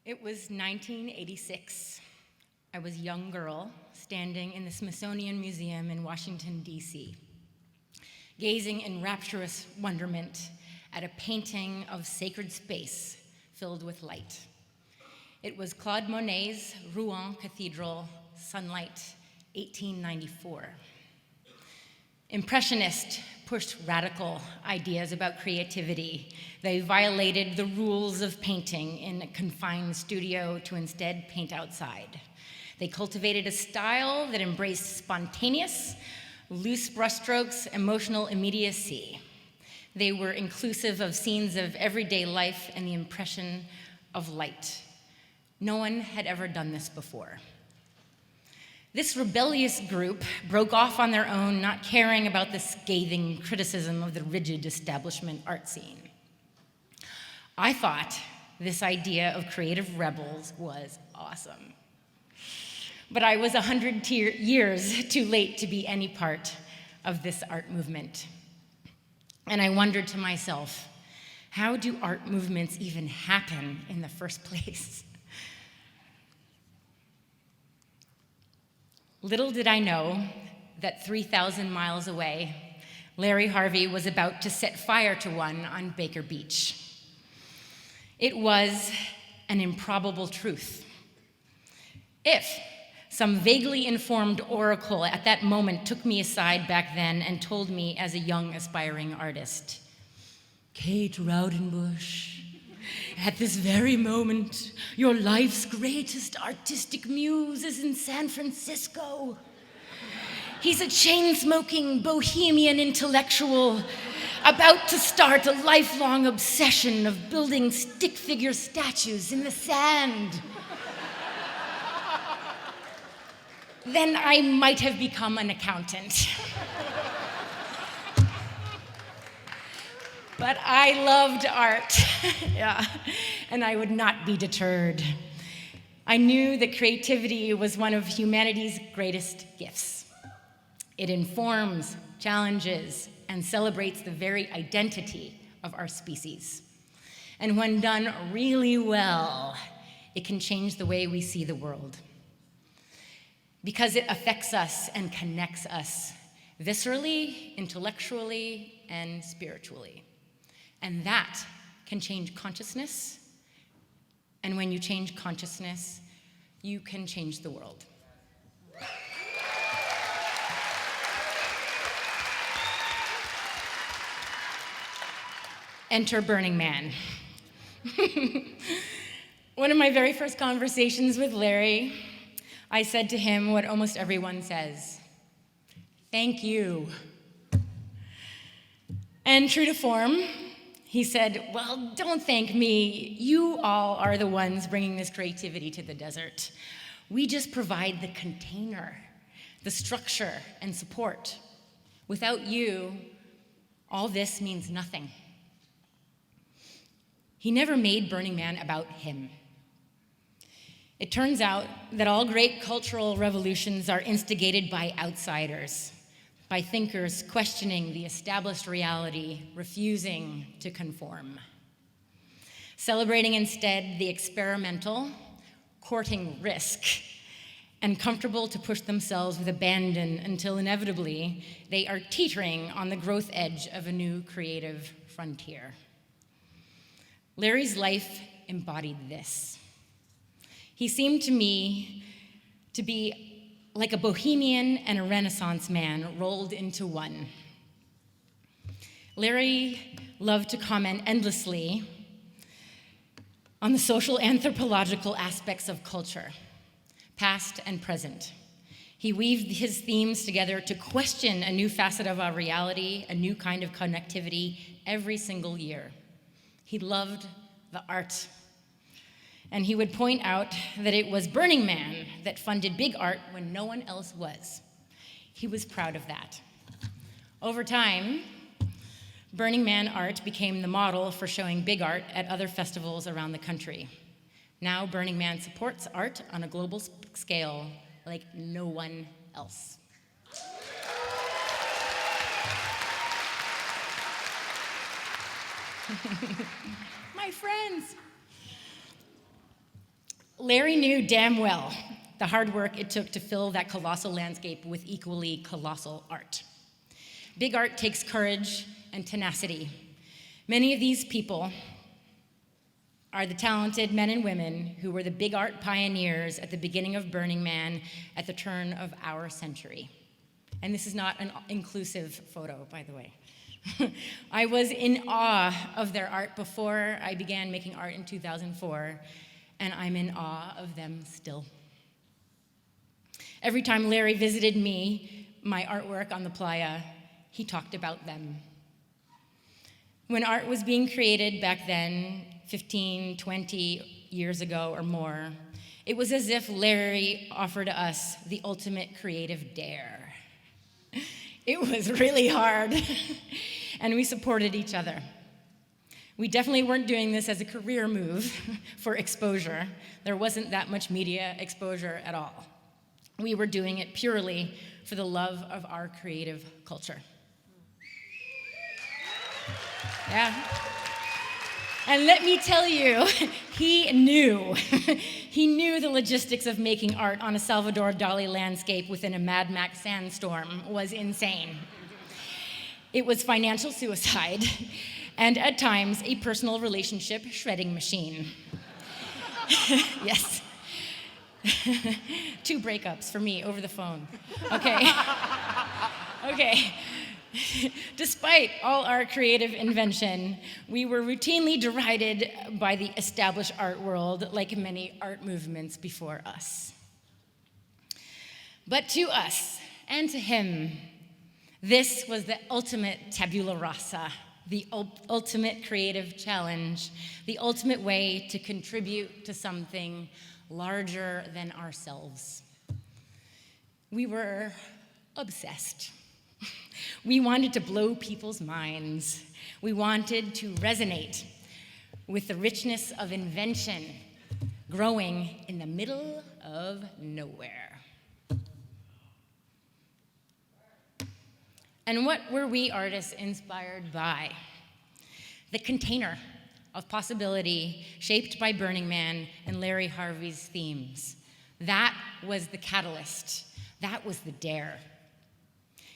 It was 1986. I was a young girl standing in the Smithsonian Museum in Washington, D.C., gazing in rapturous wonderment at a painting of sacred space filled with light. It was Claude Monet's Rouen Cathedral, Sunlight, 1894. Impressionists pushed radical ideas about creativity. They violated the rules of painting in a confined studio to instead paint outside. They cultivated a style that embraced spontaneous, loose brushstrokes, emotional immediacy. They were inclusive of scenes of everyday life and the impression of light. No one had ever done this before. This rebellious group broke off on their own, not caring about the scathing criticism of the rigid establishment art scene. I thought this idea of creative rebels was awesome. But I was 100 years too late to be any part of this art movement. And I wondered to myself, how do art movements even happen in the first place? Little did I know that 3,000 miles away, Larry Harvey was about to set fire to one on Baker Beach. It was an improbable truth. If some vaguely informed oracle at that moment took me aside back then and told me as a young aspiring artist, Kate Raudenbush, at this very moment, your life's greatest artistic muse is in San Francisco. He's a chain-smoking bohemian intellectual about to start a lifelong obsession of building stick figure statues in the sand. Then I might have become an accountant. But I loved art, yeah, and I would not be deterred. I knew that creativity was one of humanity's greatest gifts. It informs, challenges, and celebrates the very identity of our species. And when done really well, it can change the way we see the world. Because it affects us and connects us viscerally, intellectually, and spiritually. And that can change consciousness. And when you change consciousness, you can change the world. Enter Burning Man. One of my very first conversations with Larry, I said to him what almost everyone says, "Thank you." And true to form, he said, "Well, don't thank me. You all are the ones bringing this creativity to the desert. We just provide the container, the structure, and support. Without you, all this means nothing." He never made Burning Man about him. It turns out that all great cultural revolutions are instigated by outsiders, by thinkers questioning the established reality, refusing to conform. Celebrating instead the experimental, courting risk, and comfortable to push themselves with abandon until inevitably they are teetering on the growth edge of a new creative frontier. Larry's life embodied this. He seemed to me to be like a bohemian and a Renaissance man rolled into one. Larry loved to comment endlessly on the social anthropological aspects of culture, past and present. He weaved his themes together to question a new facet of our reality, a new kind of connectivity every single year. He loved the art. And he would point out that it was Burning Man that funded big art when no one else was. He was proud of that. Over time, Burning Man art became the model for showing big art at other festivals around the country. Now, Burning Man supports art on a global scale like no one else. My friends, Larry knew damn well the hard work it took to fill that colossal landscape with equally colossal art. Big art takes courage and tenacity. Many of these people are the talented men and women who were the big art pioneers at the beginning of Burning Man at the turn of our century. And this is not an inclusive photo, by the way. I was in awe of their art before I began making art in 2004, and I'm in awe of them still. Every time Larry visited me, my artwork on the playa, he talked about them. When art was being created back then, 15, 20 years ago or more, it was as if Larry offered us the ultimate creative dare. It was really hard, and we supported each other. We definitely weren't doing this as a career move for exposure. There wasn't that much media exposure at all. We were doing it purely for the love of our creative culture. Yeah. And let me tell you, he knew the logistics of making art on a Salvador Dali landscape within a Mad Max sandstorm was insane. It was financial suicide, and at times, a personal relationship shredding machine. Yes. 2 breakups for me over the phone. Okay. Okay. Despite all our creative invention, we were routinely derided by the established art world, like many art movements before us. But to us, and to him, this was the ultimate tabula rasa, the ultimate creative challenge, the ultimate way to contribute to something larger than ourselves. We were obsessed. We wanted to blow people's minds. We wanted to resonate with the richness of invention growing in the middle of nowhere. And what were we artists inspired by? The container of possibility shaped by Burning Man and Larry Harvey's themes. That was the catalyst. That was the dare.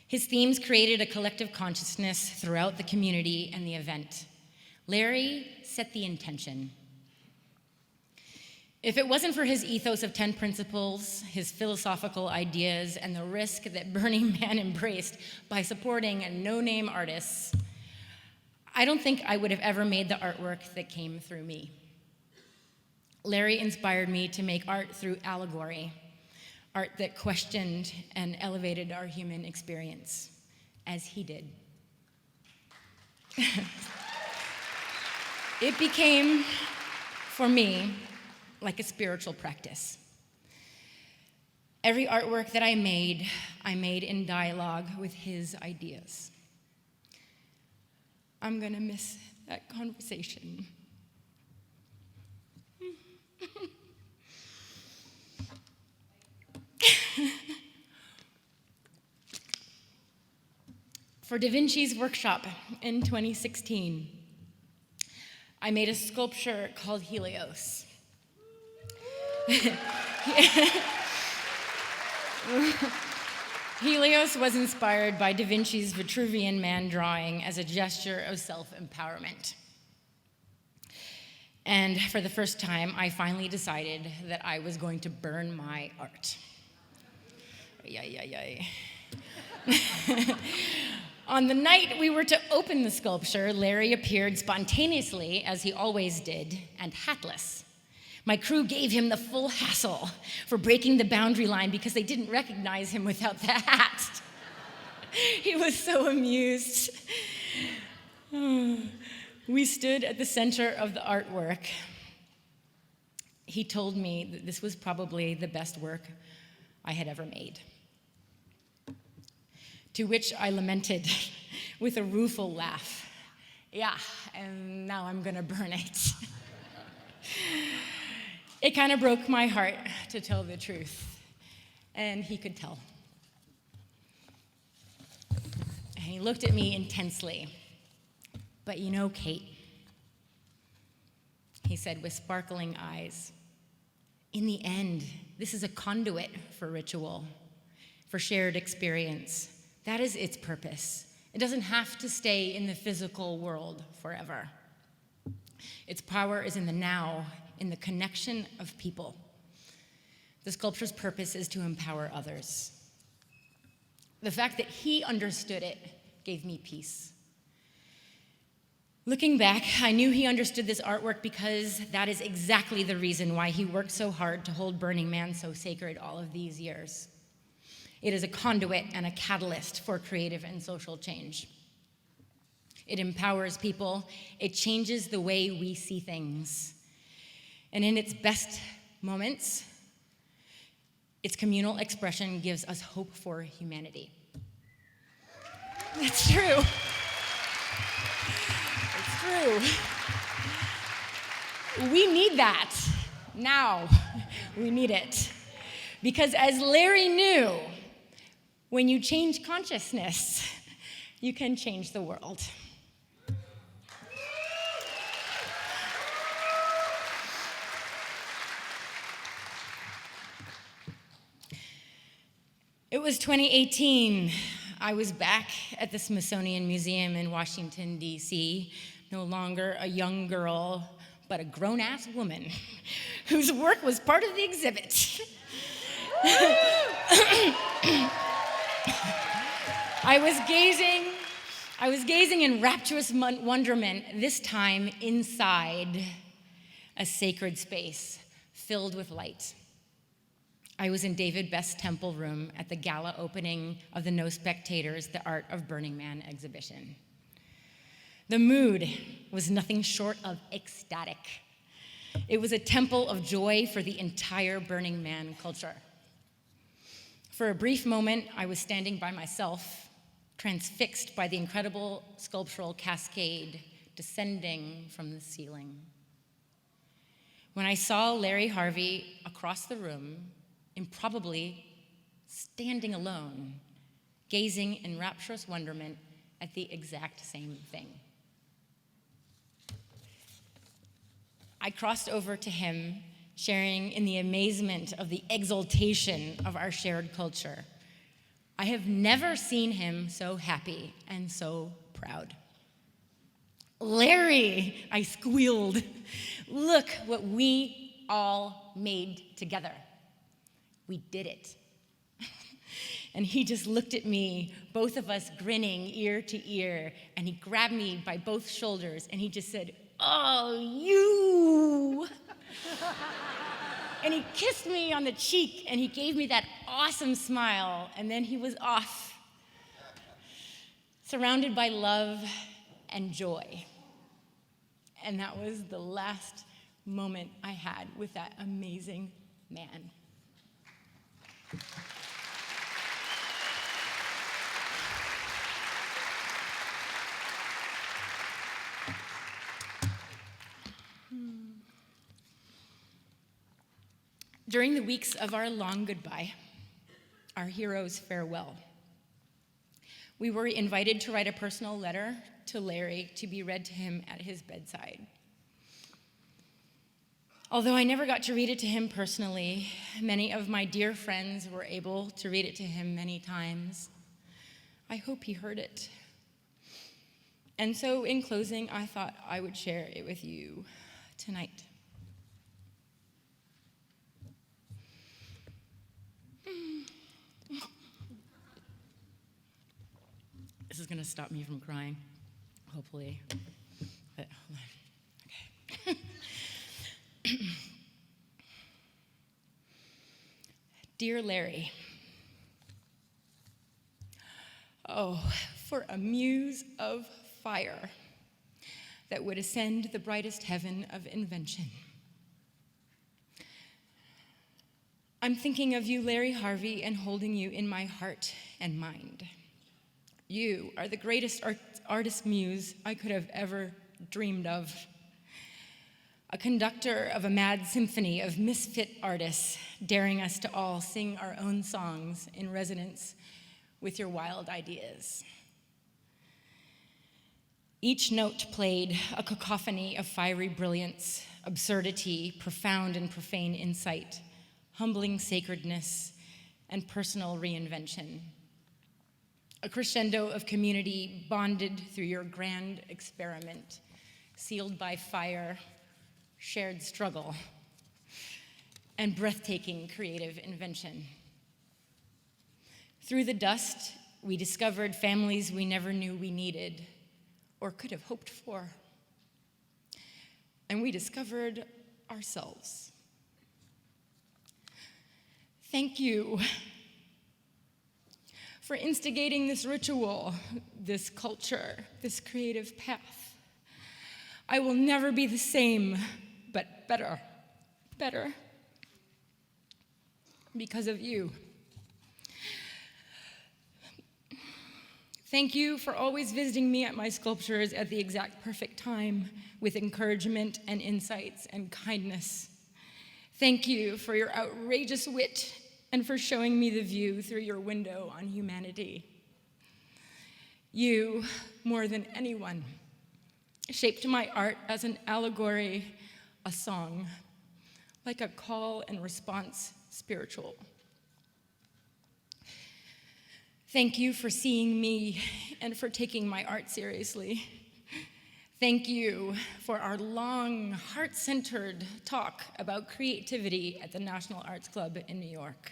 His themes created a collective consciousness throughout the community and the event. Larry set the intention. If it wasn't for his ethos of 10 principles, his philosophical ideas, and the risk that Burning Man embraced by supporting no-name artists, I don't think I would have ever made the artwork that came through me. Larry inspired me to make art through allegory, art that questioned and elevated our human experience, as he did. It became, for me, like a spiritual practice. Every artwork that I made in dialogue with his ideas. I'm gonna miss that conversation. For Da Vinci's workshop in 2016, I made a sculpture called Helios. Helios was inspired by Da Vinci's Vitruvian Man drawing as a gesture of self-empowerment. And for the first time, I finally decided that I was going to burn my art. On the night we were to open the sculpture, Larry appeared spontaneously, as he always did, and hatless. My crew gave him the full hassle for breaking the boundary line because they didn't recognize him without the hat. He was so amused. We stood at the center of the artwork. He told me that this was probably the best work I had ever made. To which I lamented with a rueful laugh. Yeah, and now I'm gonna burn it. It kind of broke my heart, to tell the truth, and he could tell. And he looked at me intensely. But you know, Kate, he said with sparkling eyes, In the end, this is a conduit for ritual, for shared experience. That is its purpose. It doesn't have to stay in the physical world forever. Its power is in the now, in the connection of people. The sculpture's purpose is to empower others. The fact that he understood it gave me peace. Looking back, I knew he understood this artwork because that is exactly the reason why he worked so hard to hold Burning Man so sacred all of these years. It is a conduit and a catalyst for creative and social change. It empowers people. It changes the way we see things. And in its best moments, its communal expression gives us hope for humanity. That's true. It's true. We need that now. We need it. Because as Larry knew, when you change consciousness, you can change the world. It was 2018. I was back at the Smithsonian Museum in Washington, D.C., no longer a young girl, but a grown-ass woman whose work was part of the exhibit. I was gazing in rapturous wonderment, this time inside a sacred space filled with light. I was in David Best's temple room at the gala opening of the No Spectators, The Art of Burning Man exhibition. The mood was nothing short of ecstatic. It was a temple of joy for the entire Burning Man culture. For a brief moment, I was standing by myself, transfixed by the incredible sculptural cascade descending from the ceiling. When I saw Larry Harvey across the room, improbably standing alone, gazing in rapturous wonderment at the exact same thing. I crossed over to him, sharing in the amazement of the exaltation of our shared culture. I have never seen him so happy and so proud. "Larry," I squealed, "look what we all made together. We did it." And he just looked at me, both of us grinning ear to ear, and he grabbed me by both shoulders, and he just said, "Oh, you." And he kissed me on the cheek, and he gave me that awesome smile, and then he was off, surrounded by love and joy. And that was the last moment I had with that amazing man. During the weeks of our long goodbye, our hero's farewell, we were invited to write a personal letter to Larry to be read to him at his bedside. Although I never got to read it to him personally, many of my dear friends were able to read it to him many times. I hope he heard it. And so in closing, I thought I would share it with you tonight. This is going to stop me from crying, hopefully. But hold on. Okay. Dear Larry, oh, for a muse of fire that would ascend the brightest heaven of invention. I'm thinking of you, Larry Harvey, and holding you in my heart and mind. You are the greatest artist muse I could have ever dreamed of. A conductor of a mad symphony of misfit artists, daring us to all sing our own songs in resonance with your wild ideas. Each note played a cacophony of fiery brilliance, absurdity, profound and profane insight, humbling sacredness, and personal reinvention. A crescendo of community bonded through your grand experiment, sealed by fire, shared struggle, and breathtaking creative invention. Through the dust, we discovered families we never knew we needed or could have hoped for. And we discovered ourselves. Thank you for instigating this ritual, this culture, this creative path. I will never be the same, but better, because of you. Thank you for always visiting me at my sculptures at the exact perfect time with encouragement and insights and kindness. Thank you for your outrageous wit and for showing me the view through your window on humanity. You, more than anyone, shaped my art as an allegory, a song, like a call and response spiritual. Thank you for seeing me and for taking my art seriously. Thank you for our long, heart-centered talk about creativity at the National Arts Club in New York.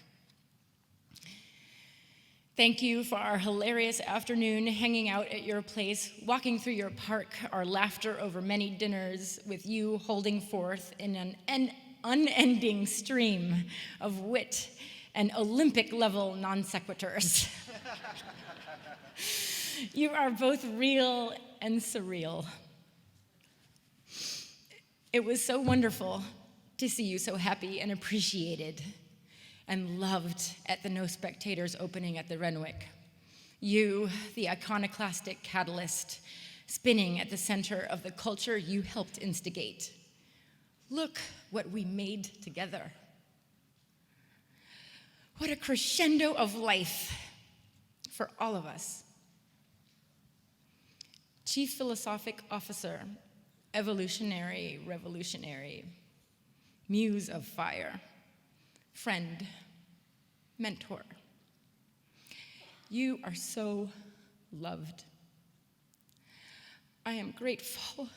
Thank you for our hilarious afternoon hanging out at your place, walking through your park, our laughter over many dinners, with you holding forth in an unending stream of wit and Olympic-level non-sequiturs. You are both real and surreal. It was so wonderful to see you so happy and appreciated and loved at the No Spectators opening at the Renwick. You, the iconoclastic catalyst, spinning at the center of the culture you helped instigate. Look what we made together. What a crescendo of life for all of us. Chief Philosophic Officer, evolutionary, revolutionary, muse of fire, friend, mentor. You are so loved. I am grateful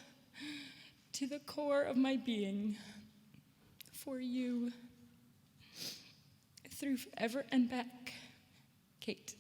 to the core of my being for you. Through forever and back, Kate.